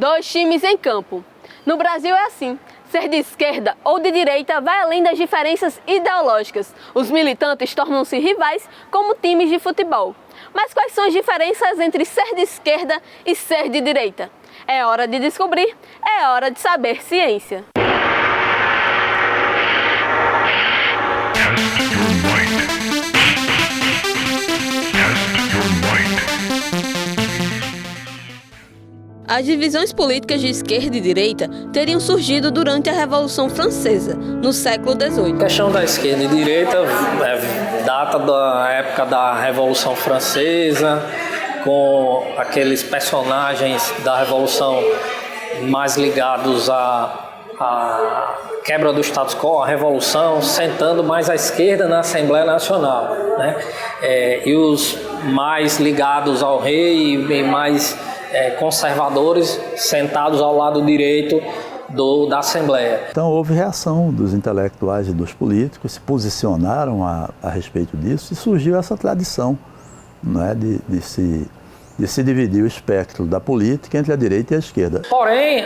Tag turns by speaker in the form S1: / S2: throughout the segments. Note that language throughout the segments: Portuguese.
S1: Dois times em campo. No Brasil é assim. Ser de esquerda ou de direita vai além das diferenças ideológicas. Os militantes tornam-se rivais como times de futebol. Mas quais são as diferenças entre ser de esquerda e ser de direita? É hora de descobrir, é hora de saber ciência. As divisões políticas de esquerda e direita teriam surgido durante a Revolução Francesa, no século XVIII.
S2: A questão da esquerda e direita data da época da Revolução Francesa, com aqueles personagens da Revolução mais ligados à quebra do status quo, à Revolução, sentando mais à esquerda na Assembleia Nacional, né? E os mais ligados ao rei e mais conservadores sentados ao lado direito da Assembleia.
S3: Então houve reação dos intelectuais e dos políticos, se posicionaram a respeito disso e surgiu essa tradição, não é, de se dividir o espectro da política entre a direita e a esquerda.
S2: Porém,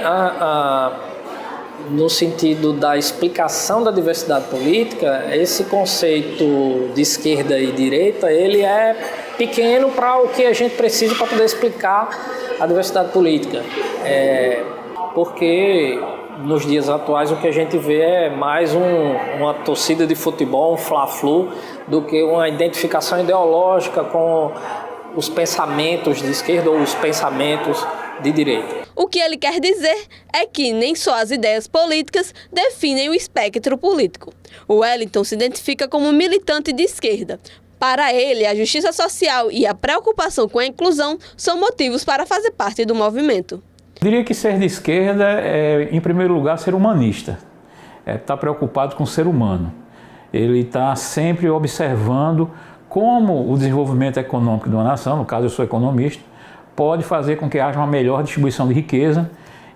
S2: no sentido da explicação da diversidade política, esse conceito de esquerda e direita, ele é pequeno para o que a gente precisa para poder explicar a diversidade política. Porque nos dias atuais o que a gente vê é mais uma torcida de futebol, um fla-flu, do que uma identificação ideológica com os pensamentos de esquerda ou os pensamentos de direita.
S1: O que ele quer dizer é que nem só as ideias políticas definem o espectro político. O Wellington se identifica como militante de esquerda. Para ele, a justiça social e a preocupação com a inclusão são motivos para fazer parte do movimento.
S4: Eu diria que ser de esquerda é, em primeiro lugar, ser humanista. Está preocupado com o ser humano. Ele está sempre observando como o desenvolvimento econômico de uma nação, no caso eu sou economista, pode fazer com que haja uma melhor distribuição de riqueza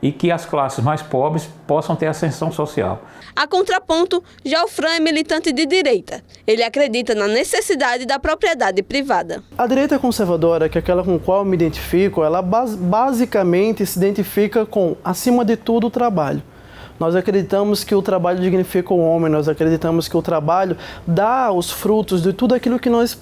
S4: e que as classes mais pobres possam ter ascensão social.
S1: A contraponto, já o Fran é militante de direita. Ele acredita na necessidade da propriedade privada.
S5: A direita conservadora, que é aquela com a qual eu me identifico, ela basicamente se identifica com, acima de tudo, o trabalho. Nós acreditamos que o trabalho dignifica o homem, nós acreditamos que o trabalho dá os frutos de tudo aquilo que nós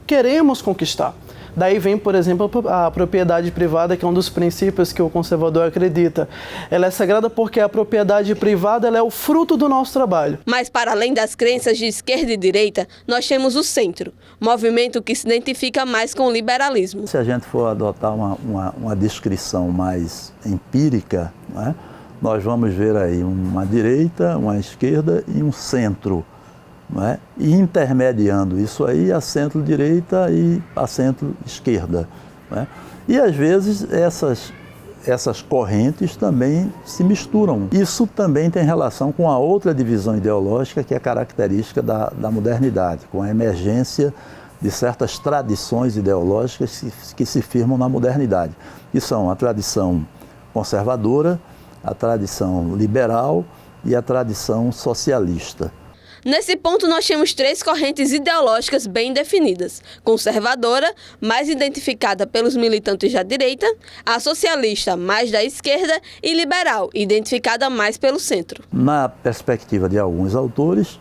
S5: queremos conquistar. Daí vem, por exemplo, a propriedade privada, que é um dos princípios que o conservador acredita. Ela é sagrada porque a propriedade privada ela é o fruto do nosso trabalho.
S1: Mas para além das crenças de esquerda e direita, nós temos o centro, movimento que se identifica mais com o liberalismo.
S3: Se a gente for adotar uma descrição mais empírica, né, nós vamos ver aí uma direita, uma esquerda e um centro. Não é? E intermediando isso aí a centro-direita e a centro-esquerda. Não é? E às vezes essas correntes também se misturam. Isso também tem relação com a outra divisão ideológica que é característica da modernidade, com a emergência de certas tradições ideológicas que se firmam na modernidade. Que são a tradição conservadora, a tradição liberal e a tradição socialista.
S1: Nesse ponto, nós temos três correntes ideológicas bem definidas. Conservadora, mais identificada pelos militantes da direita, a socialista, mais da esquerda, e liberal, identificada mais pelo centro.
S3: Na perspectiva de alguns autores,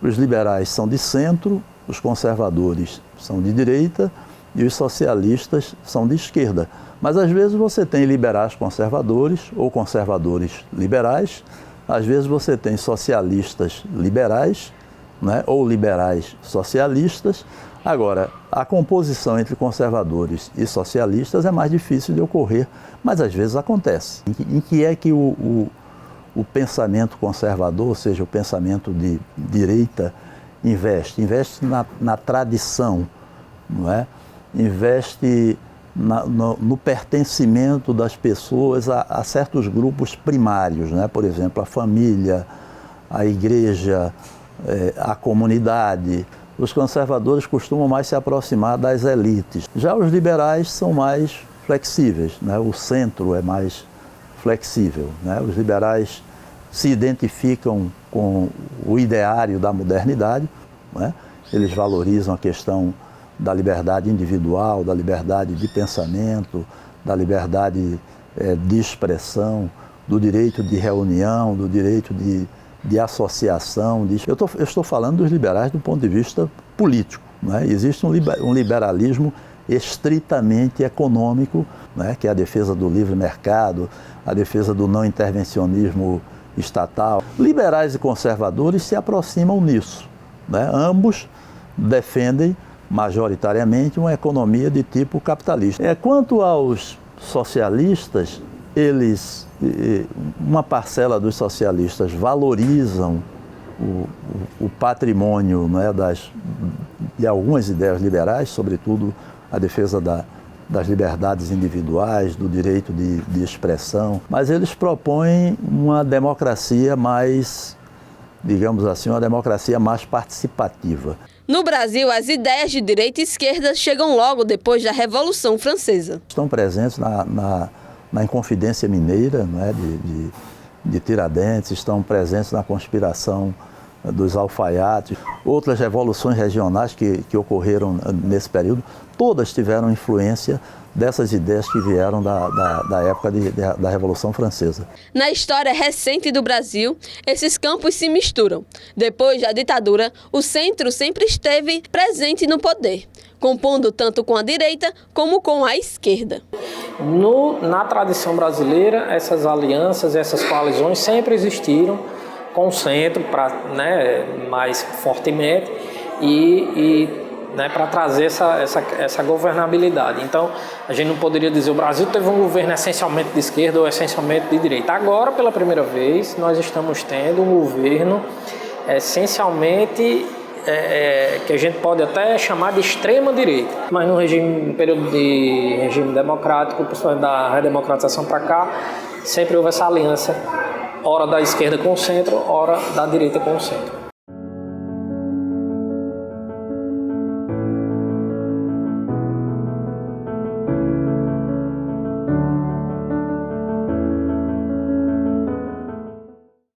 S3: os liberais são de centro, os conservadores são de direita e os socialistas são de esquerda. Mas às vezes você tem liberais conservadores ou conservadores liberais. Às vezes você tem socialistas liberais, né, ou liberais socialistas. Agora, a composição entre conservadores e socialistas é mais difícil de ocorrer, mas às vezes acontece. Em que é que o pensamento conservador, ou seja, o pensamento de direita, investe? Investe na tradição, não é? Investe no pertencimento das pessoas a certos grupos primários, né? Por exemplo, a família, a igreja, a comunidade. Os conservadores costumam mais se aproximar das elites. Já os liberais são mais flexíveis, né? O centro é mais flexível, né? Os liberais se identificam com o ideário da modernidade, né? Eles valorizam a questão da liberdade individual, da liberdade de pensamento, da liberdade de expressão, do direito de reunião, do direito de associação. Eu estou falando dos liberais do ponto de vista político, né? Existe um liberalismo estritamente econômico, né? Que é a defesa do livre mercado, a defesa do não intervencionismo estatal. Liberais e conservadores se aproximam nisso, né? Ambos defendem majoritariamente uma economia de tipo capitalista. Quanto aos socialistas, uma parcela dos socialistas valorizam o patrimônio, né, de algumas ideias liberais, sobretudo a defesa das liberdades individuais, do direito de expressão, mas eles propõem uma democracia mais, digamos assim, uma democracia mais participativa.
S1: No Brasil, as ideias de direita e esquerda chegam logo depois da Revolução Francesa.
S3: Estão presentes na Inconfidência Mineira, né, de Tiradentes, estão presentes na conspiração dos alfaiates, outras revoluções regionais que ocorreram nesse período, todas tiveram influência dessas ideias que vieram da época da Revolução Francesa.
S1: Na história recente do Brasil, esses campos se misturam. Depois da ditadura, o centro sempre esteve presente no poder, compondo tanto com a direita como com a esquerda.
S2: Na tradição brasileira, essas alianças, essas coalizões sempre existiram com o centro, mais fortemente, para trazer essa governabilidade. Então, a gente não poderia dizer que o Brasil teve um governo essencialmente de esquerda ou essencialmente de direita. Agora, pela primeira vez, nós estamos tendo um governo essencialmente que a gente pode até chamar de extrema direita. Mas no período de regime democrático, principalmente da redemocratização para cá, sempre houve essa aliança, ora da esquerda com o centro, ora da direita com o centro.